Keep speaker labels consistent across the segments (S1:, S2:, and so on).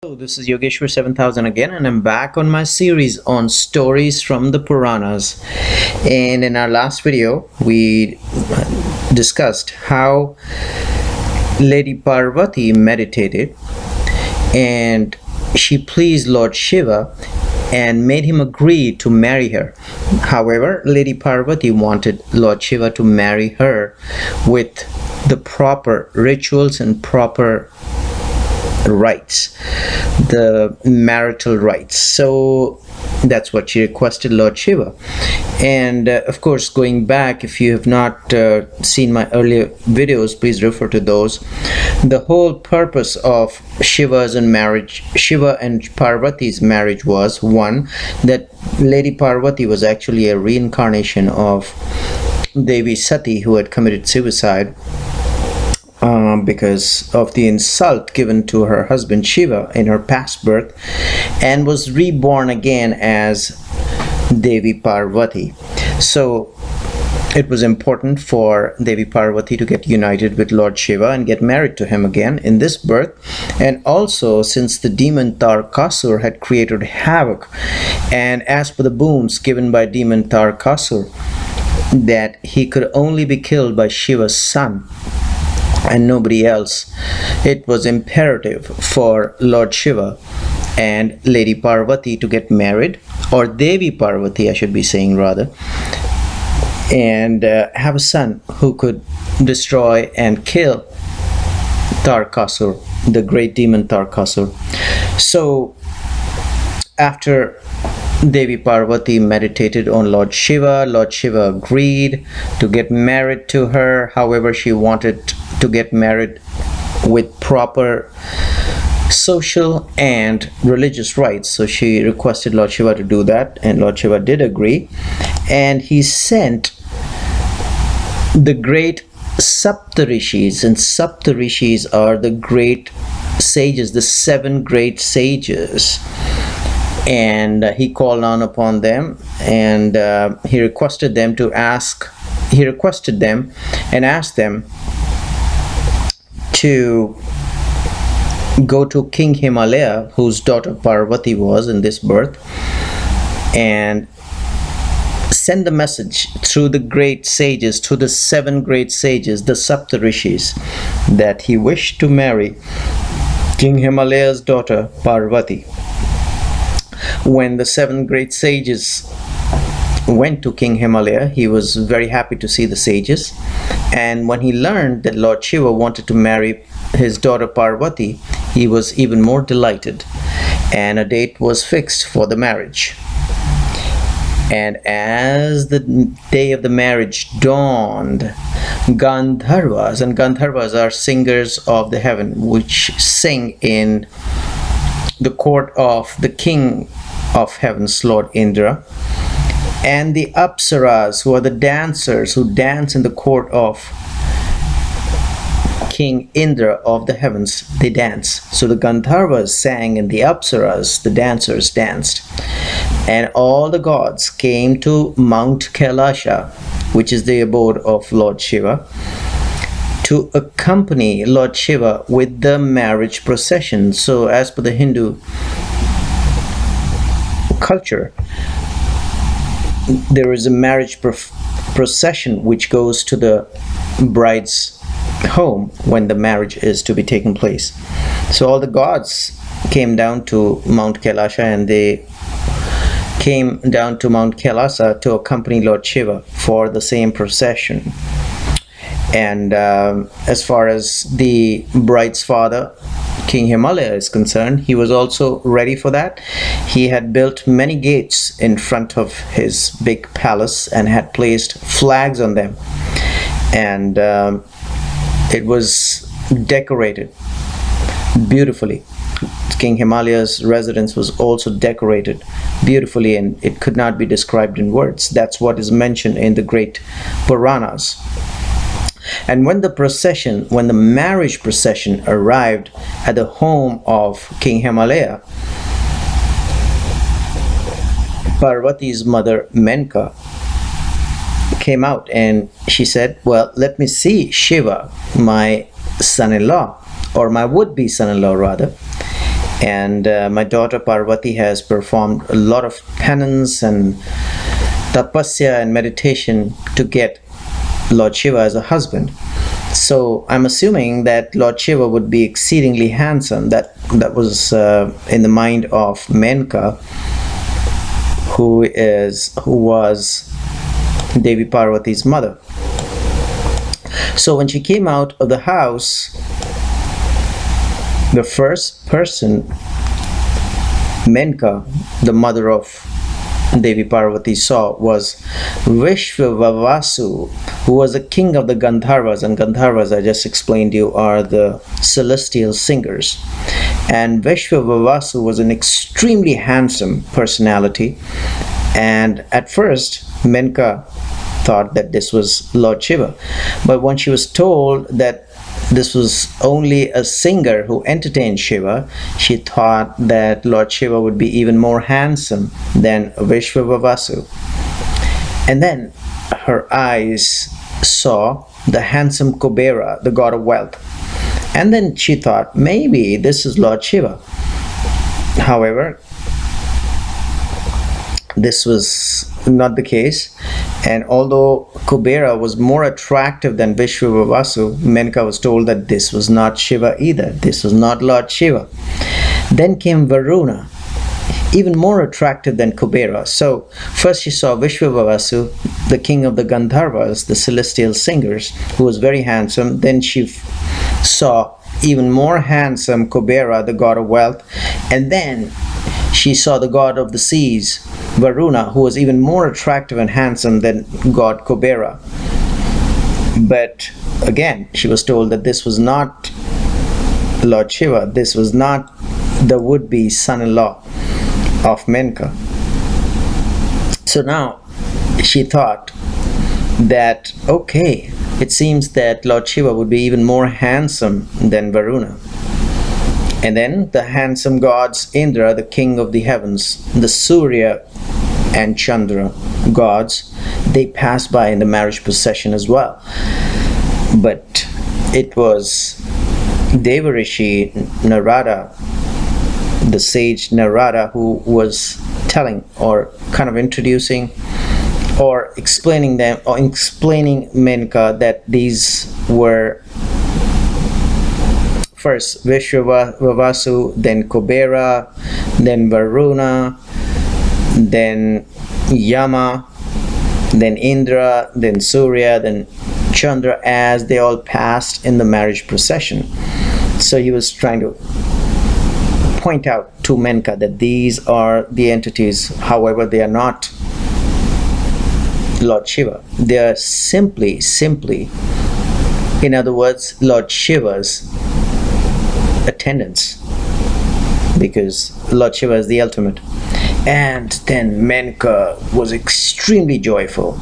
S1: Hello, this is Yogeshwar 7000 again, and I'm back on my series on stories from the Puranas. And in our last video, we discussed how Lady Parvati meditated and she pleased Lord Shiva and made him agree to marry her. However, Lady Parvati wanted Lord Shiva to marry her with the proper rituals and proper rights, the marital rights. So that's what she requested Lord Shiva. And of course, going back, if you have not seen my earlier videos, please refer to those. The whole purpose of Shiva and Parvati's marriage was one, that Lady Parvati was actually a reincarnation of Devi Sati, who had committed suicide because of the insult given to her husband Shiva in her past birth, and was reborn again as Devi Parvati. So it was important for Devi Parvati to get united with Lord Shiva and get married to him again in this birth. And also, since the demon Tarkasur had created havoc, and as per the boons given by demon Tarkasur, that he could only be killed by Shiva's son and nobody else, it was imperative for Lord Shiva and Lady Parvati to get married, or Devi Parvati I should be saying rather, and have a son who could destroy and kill Tarkasur, the great demon Tarkasur. So after Devi Parvati meditated on Lord Shiva agreed to get married to her. However, she wanted to get married with proper social and religious rites. So she requested Lord Shiva to do that, and Lord Shiva did agree. And he sent the great Saptarishis, and Saptarishis are the great sages, the 7 great sages. And he called on upon them, and he requested them and asked them to go to King Himalaya, whose daughter Parvati was in this birth, and send a message through the great sages, to the 7 great sages, the Saptarishis, that he wished to marry King Himalaya's daughter Parvati. When the 7 great sages went to King Himalaya, he was very happy to see the sages. And when he learned that Lord Shiva wanted to marry his daughter Parvati, he was even more delighted. And a date was fixed for the marriage. And as the day of the marriage dawned, Gandharvas, and Gandharvas are singers of the heaven, which sing in the court of the king of heavens, Lord Indra, and the Apsaras, who are the dancers who dance in the court of King Indra of the heavens, they dance. So the Gandharvas sang and the Apsaras, the dancers, danced. And all the gods came to Mount Kailasha, which is the abode of Lord Shiva, to accompany Lord Shiva with the marriage procession. So as per the Hindu culture, there is a marriage procession which goes to the bride's home when the marriage is to be taken place. So all the gods came down to Mount Kailasha, and they came down to Mount Kailasa to accompany Lord Shiva for the same procession. And as far as the bride's father, King Himalaya, is concerned, he was also ready for that. He had built many gates in front of his big palace and had placed flags on them. And it was decorated beautifully. King Himalaya's residence was also decorated beautifully, and it could not be described in words. That's what is mentioned in the great Puranas. And when the marriage procession arrived at the home of King Himalaya, Parvati's mother Menka came out and she said, well, let me see Shiva, my son-in-law, or my would-be son-in-law rather. And my daughter Parvati has performed a lot of penance and tapasya and meditation to get Lord Shiva as a husband. So I'm assuming that Lord Shiva would be exceedingly handsome. That was in the mind of Menka, who was Devi Parvati's mother. So when she came out of the house, the first person Menka, the mother of Devi Parvati, saw was Vishwavasu, who was a king of the Gandharvas. And Gandharvas, I just explained to you, are the celestial singers. And Vishwavasu was an extremely handsome personality. And at first, Menka thought that this was Lord Shiva. But when she was told that this was only a singer who entertained Shiva, she thought that Lord Shiva would be even more handsome than Vishwavasu. And then her eyes saw the handsome Kubera, the god of wealth. And then she thought, maybe this is Lord Shiva. However, this was not the case. And although Kubera was more attractive than Vishwavasu, Menka was told that this was not Shiva either. This was not Lord Shiva. Then came Varuna, even more attractive than Kubera. So first she saw Vishwavasu, the king of the Gandharvas, the celestial singers, who was very handsome. Then she saw even more handsome Kubera, the god of wealth. And then she saw the god of the seas, Varuna, who was even more attractive and handsome than god Kubera. But again, she was told that this was not Lord Shiva. This was not the would-be son-in-law of Menka. So now she thought that, okay, it seems that Lord Shiva would be even more handsome than Varuna. And then the handsome gods, Indra, the king of the heavens, the Surya and Chandra gods, they passed by in the marriage procession as well. But it was Devarishi Narada, the sage Narada, who was telling or kind of introducing or explaining Menka that these were first Vishwavasu, then Kubera, then Varuna, then Yama, then Indra, then Surya, then Chandra, as they all passed in the marriage procession. So he was trying to point out to Menka that these are the entities. However, they are not Lord Shiva. They are simply, in other words, Lord Shiva's attendants, because Lord Shiva is the ultimate. And then Menka was extremely joyful,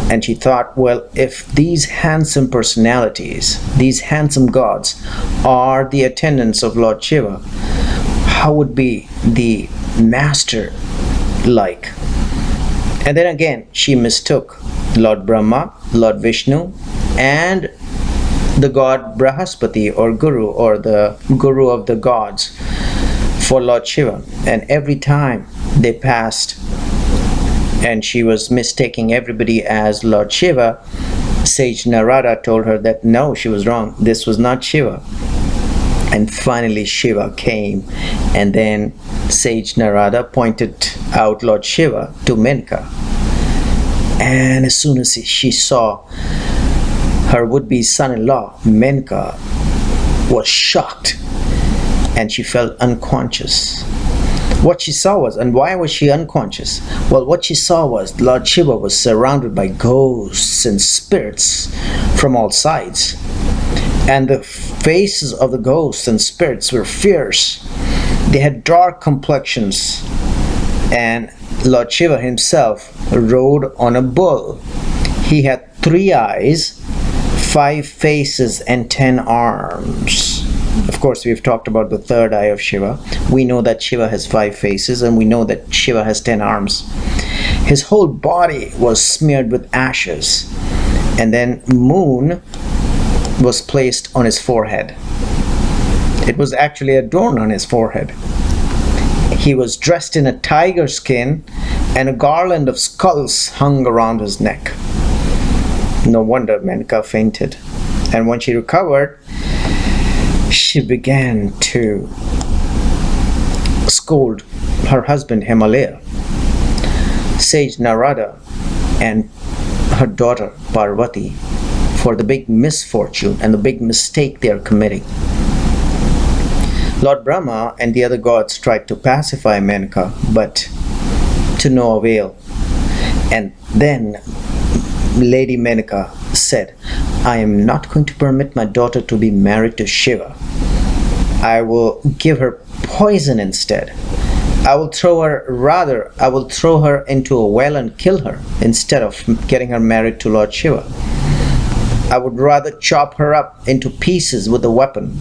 S1: and she thought, well, if these handsome personalities, these handsome gods, are the attendants of Lord Shiva, how would be the master like? And then again, she mistook Lord Brahma, Lord Vishnu, and the god Brahaspati, or Guru, or the Guru of the gods, for Lord Shiva. And every time they passed and she was mistaking everybody as Lord Shiva, sage Narada told her that no, she was wrong, this was not Shiva. And finally Shiva came, and then sage Narada pointed out Lord Shiva to Menka. And as soon as she saw her would-be son-in-law, Menka was shocked, and she felt unconscious. What she saw was, and why was she unconscious? Well, what she saw was Lord Shiva was surrounded by ghosts and spirits from all sides. And the faces of the ghosts and spirits were fierce. They had dark complexions. And Lord Shiva himself rode on a bull. He had 3 eyes, 5 faces, and 10 arms. Of course, we've talked about the third eye of Shiva. We know that Shiva has 5 faces, and we know that Shiva has 10 arms. His whole body was smeared with ashes, and then moon was placed on his forehead. It was actually adorned on his forehead. He was dressed in a tiger skin, and a garland of skulls hung around his neck. No wonder Menka fainted. And when she recovered, she began to scold her husband Himalaya, sage Narada, and her daughter Parvati for the big misfortune and the big mistake they are committing. Lord Brahma and the other gods tried to pacify Menka, but to no avail. And then Lady Menka said, I am not going to permit my daughter to be married to Shiva. I will give her poison instead. I will throw her into a well and kill her instead of getting her married to Lord Shiva. I would rather chop her up into pieces with a weapon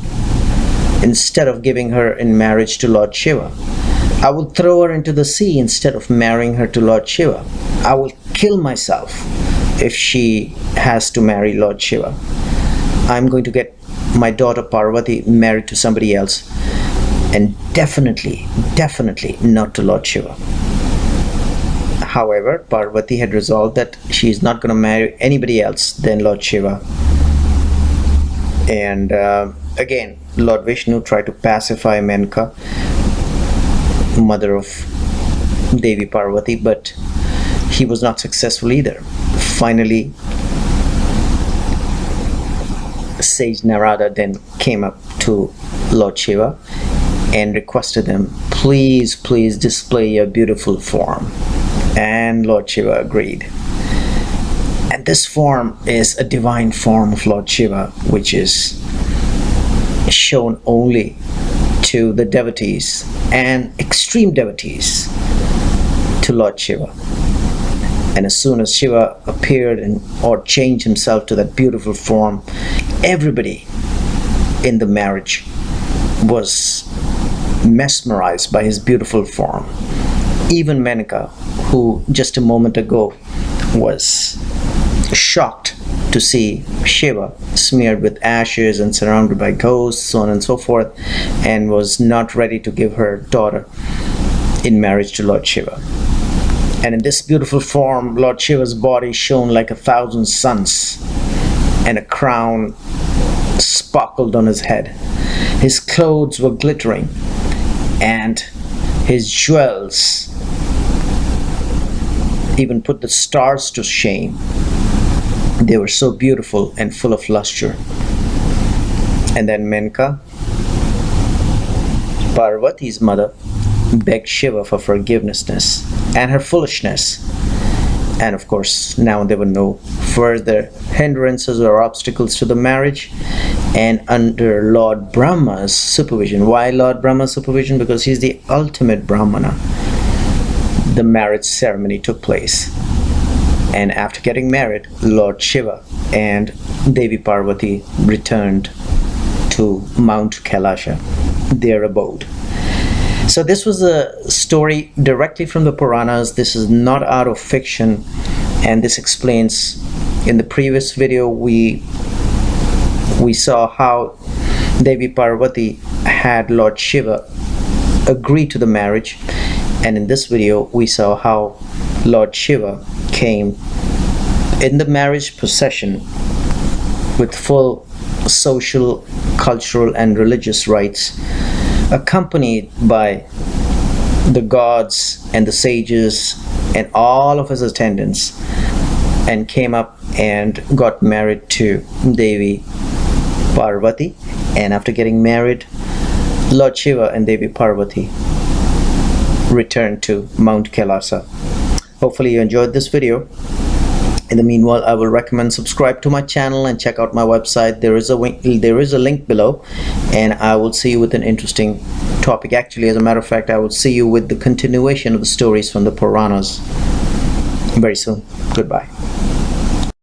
S1: instead of giving her in marriage to Lord Shiva. I will throw her into the sea instead of marrying her to Lord Shiva. I will kill myself if she has to marry Lord Shiva. I'm going to get my daughter Parvati married to somebody else, and definitely not to Lord Shiva. However, Parvati had resolved that she is not going to marry anybody else than Lord Shiva. And again, Lord Vishnu tried to pacify Menka, mother of Devi Parvati, but he was not successful either. Finally, sage Narada then came up to Lord Shiva and requested him, please display your beautiful form. And Lord Shiva agreed. And this form is a divine form of Lord Shiva, which is shown only to the devotees and extreme devotees to Lord Shiva. And as soon as Shiva appeared or changed himself to that beautiful form, everybody in the marriage was mesmerized by his beautiful form. Even Menka, who just a moment ago was shocked to see Shiva smeared with ashes and surrounded by ghosts, so on and so forth, and was not ready to give her daughter in marriage to Lord Shiva. And in this beautiful form, Lord Shiva's body shone like 1,000 suns, and a crown sparkled on his head. His clothes were glittering, and his jewels even put the stars to shame. They were so beautiful and full of luster. And then Menka, Parvati's mother, begged Shiva for forgiveness and her foolishness. And of course, now there were no further hindrances or obstacles to the marriage. And under Lord Brahma's supervision, why Lord Brahma's supervision? Because he's the ultimate Brahmana. The marriage ceremony took place. And after getting married, Lord Shiva and Devi Parvati returned to Mount Kailasha, their abode. So this was a story directly from the Puranas. This is not out of fiction, and this explains, in the previous video we saw how Devi Parvati had Lord Shiva agree to the marriage, and in this video we saw how Lord Shiva came in the marriage procession with full social, cultural and religious rites, accompanied by the gods and the sages and all of his attendants, and came up and got married to Devi Parvati. And after getting married, Lord Shiva and Devi Parvati returned to Mount Kailasha. Hopefully you enjoyed this video. In the meanwhile, I will recommend subscribe to my channel and check out my website. There is a link below, and I will see you with an interesting topic. Actually, as a matter of fact, I will see you with the continuation of the stories from the Puranas very soon. Goodbye.